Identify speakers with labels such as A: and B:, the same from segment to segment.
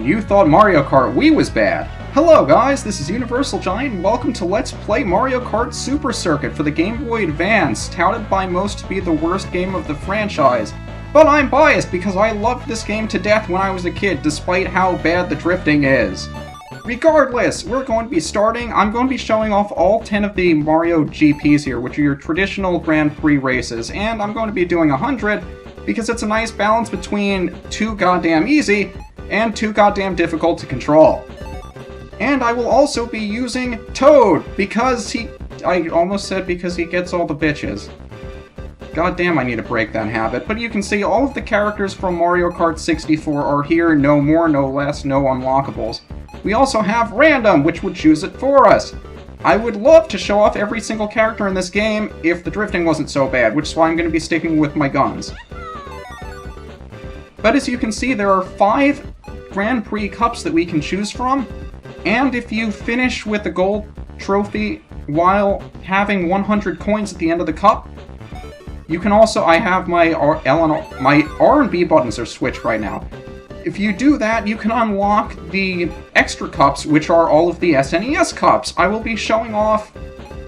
A: You thought Mario Kart Wii was bad. Hello guys, this is UniversalGiant and welcome to Let's Play Mario Kart Super Circuit for the Game Boy Advance, touted by most to be the worst game of the franchise. But I'm biased because I loved this game to death when I was a kid, despite how bad the drifting is. Regardless, I'm going to be showing off all 10 of the Mario GPs here, which are your traditional Grand Prix races, and I'm going to be doing 100 because it's a nice balance between too goddamn easy and too goddamn difficult to control. And I will also be using Toad, because I almost said because he gets all the bitches. God damn, I need to break that habit. But you can see all of the characters from Mario Kart 64 are here, no more, no less, no unlockables. We also have Random, which would choose it for us. I would love to show off every single character in this game if the drifting wasn't so bad, which is why I'm going to be sticking with my guns. But as you can see, there are 5 Grand Prix Cups that we can choose from, and if you finish with the gold trophy while having 100 coins at the end of the cup, you can also, I have my my R and B buttons are switched right now. If you do that, you can unlock the extra cups, which are all of the SNES cups. I will be showing off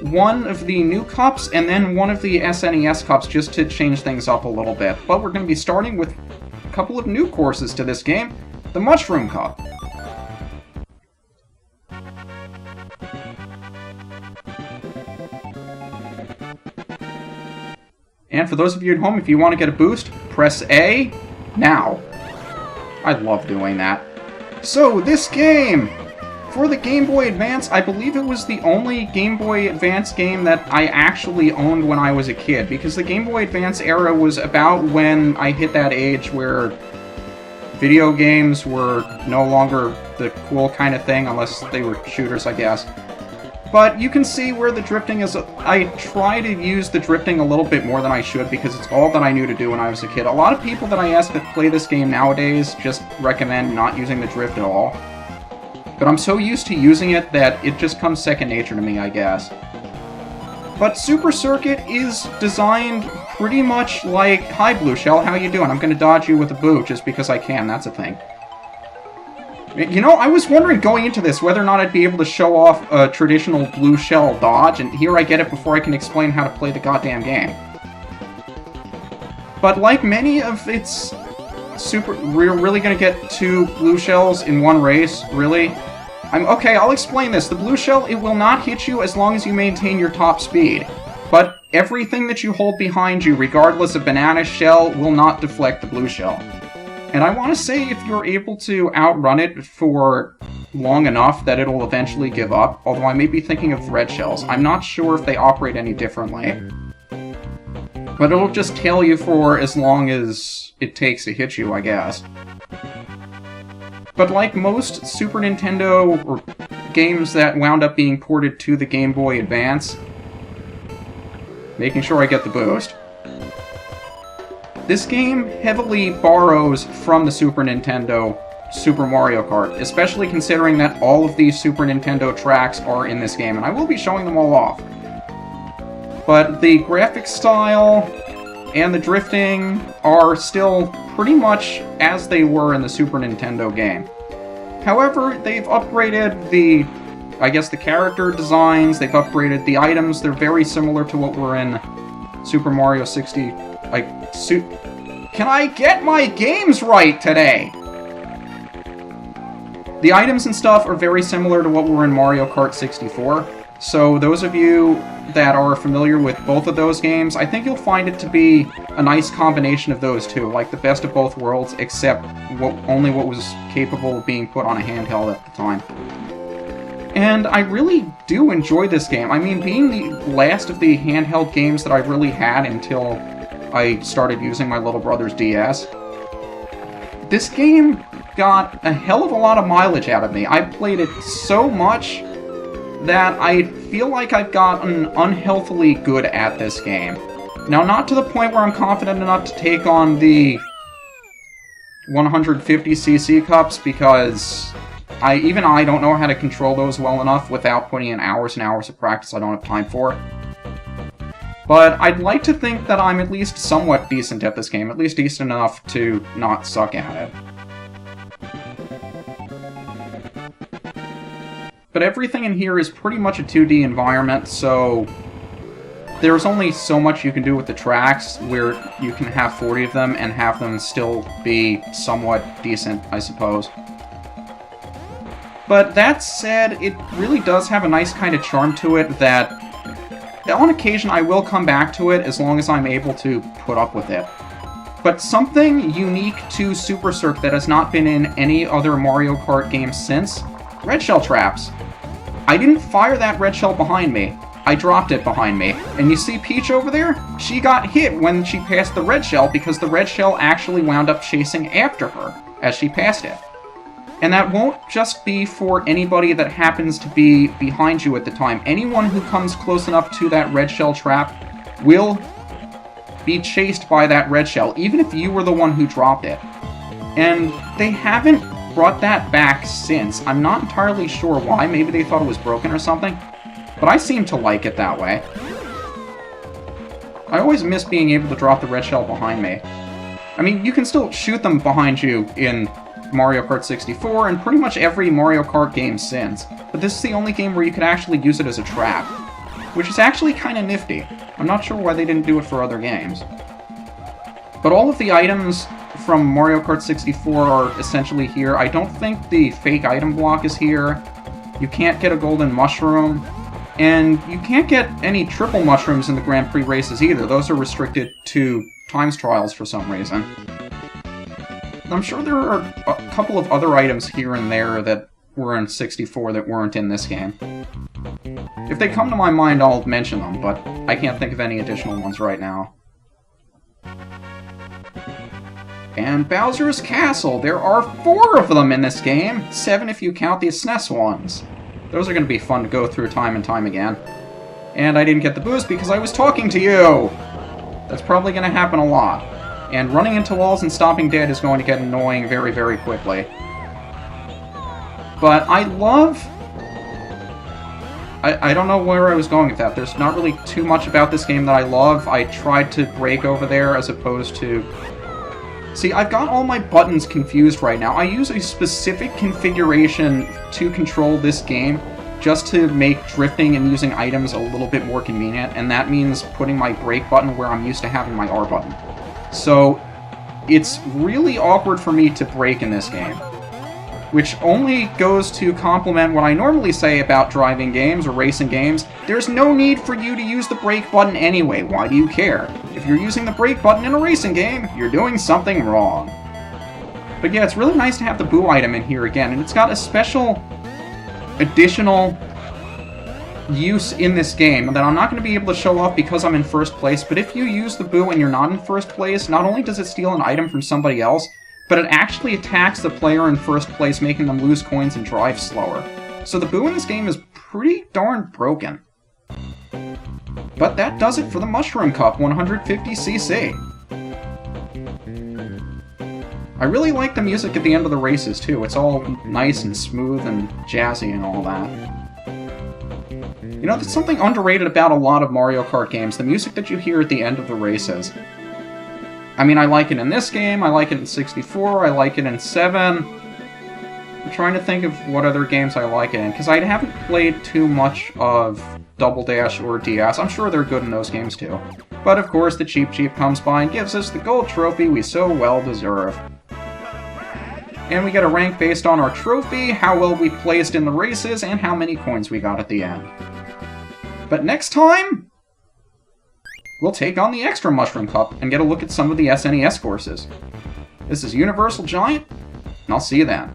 A: one of the new cups and then one of the SNES cups just to change things up a little bit. But we're going to be starting with a couple of new courses to this game, the Mushroom Cup. And for those of you at home, if you want to get a boost, press A now. I love doing that. So, this game! For the Game Boy Advance, I believe it was the only Game Boy Advance game that I actually owned when I was a kid, because the Game Boy Advance era was about when I hit that age where video games were no longer the cool kind of thing, unless they were shooters, I guess. But you can see where the drifting is. I try to use the drifting a little bit more than I should because it's all that I knew to do when I was a kid. A lot of people that I ask that play this game nowadays just recommend not using the drift at all. But I'm so used to using it that it just comes second nature to me, I guess. But Super Circuit is designed pretty much like, hi Blue Shell, how you doing? I'm gonna dodge you with a boot just because I can, that's a thing. You know, I was wondering going into this whether or not I'd be able to show off a traditional Blue Shell dodge, and here I get it before I can explain how to play the goddamn game. But like many of its we're really gonna get 2 Blue Shells in one race, really? Okay, I'll explain this. The Blue Shell, it will not hit you as long as you maintain your top speed. But everything that you hold behind you, regardless of Banana Shell, will not deflect the Blue Shell. And I want to say if you're able to outrun it for long enough that it'll eventually give up, although I may be thinking of red shells. I'm not sure if they operate any differently. But it'll just tail you for as long as it takes to hit you, I guess. But like most Super Nintendo games that wound up being ported to the Game Boy Advance, making sure I get the boost. This game heavily borrows from the Super Nintendo Super Mario Kart, especially considering that all of these Super Nintendo tracks are in this game, and I will be showing them all off. But the graphics style and the drifting are still pretty much as they were in the Super Nintendo game. However, they've upgraded the character designs, they've upgraded the items, they're very similar to what were in Super Mario 60... Can I get my games right today? The items and stuff are very similar to what were in Mario Kart 64, so those of you that are familiar with both of those games, I think you'll find it to be a nice combination of those two, like the best of both worlds, except only what was capable of being put on a handheld at the time. And I really do enjoy this game. I mean, being the last of the handheld games that I really had until I started using my little brother's DS, this game got a hell of a lot of mileage out of me. I played it so much that I feel like I've gotten unhealthily good at this game. Now, not to the point where I'm confident enough to take on the 150cc cups, because even I don't know how to control those well enough without putting in hours and hours of practice I don't have time for. But I'd like to think that I'm at least somewhat decent at this game, at least decent enough to not suck at it. but everything in here is pretty much a 2D environment, so there's only so much you can do with the tracks, where you can have 40 of them and have them still be somewhat decent, I suppose. But that said, it really does have a nice kind of charm to it that, on occasion, I will come back to it as long as I'm able to put up with it. But something unique to Super Cirque that has not been in any other Mario Kart game since, red shell traps. I didn't fire that red shell behind me. I dropped it behind me. And you see Peach over there? She got hit when she passed the red shell because the red shell actually wound up chasing after her as she passed it. And that won't just be for anybody that happens to be behind you at the time. Anyone who comes close enough to that red shell trap will be chased by that red shell, even if you were the one who dropped it. And they haven't brought that back since. I'm not entirely sure why. Maybe they thought it was broken or something. But I seem to like it that way. I always miss being able to drop the red shell behind me. I mean, you can still shoot them behind you in Mario Kart 64 and pretty much every Mario Kart game since, but this is the only game where you could actually use it as a trap, which is actually kind of nifty. I'm not sure why they didn't do it for other games. But all of the items from Mario Kart 64 are essentially here. I don't think the fake item block is here. You can't get a golden mushroom. And you can't get any triple mushrooms in the Grand Prix races either. Those are restricted to times trials for some reason. I'm sure there are a couple of other items here and there that were in 64 that weren't in this game. If they come to my mind, I'll mention them, but I can't think of any additional ones right now. And Bowser's Castle. There are 4 of them in this game. 7 if you count the SNES ones. Those are going to be fun to go through time and time again. And I didn't get the boost because I was talking to you! That's probably going to happen a lot. And running into walls and stopping dead is going to get annoying very, very quickly. But I love... I don't know where I was going with that. There's not really too much about this game that I love. I tried to brake over there as opposed to... See, I've got all my buttons confused right now. I use a specific configuration to control this game just to make drifting and using items a little bit more convenient, and that means putting my brake button where I'm used to having my R button. So, it's really awkward for me to brake in this game, which only goes to complement what I normally say about driving games or racing games. There's no need for you to use the brake button anyway. Why do you care? If you're using the brake button in a racing game, you're doing something wrong. But yeah, it's really nice to have the Boo item in here again, and it's got a special additional use in this game that I'm not going to be able to show off because I'm in first place, but if you use the Boo and you're not in first place, not only does it steal an item from somebody else, but it actually attacks the player in first place, making them lose coins and drive slower. So the Boo in this game is pretty darn broken. But that does it for the Mushroom Cup 150cc. I really like the music at the end of the races, too. It's all nice and smooth and jazzy and all that. You know, there's something underrated about a lot of Mario Kart games, the music that you hear at the end of the races. I mean, I like it in this game, I like it in 64, I like it in 7. I'm trying to think of what other games I like it in, because I haven't played too much of Double Dash or DS. I'm sure they're good in those games too. But of course, the Cheep Cheep comes by and gives us the gold trophy we so well deserve. And we get a rank based on our trophy, how well we placed in the races, and how many coins we got at the end. But next time, we'll take on the Extra Mushroom Cup and get a look at some of the SNES courses. This is UniversalGiant, and I'll see you then.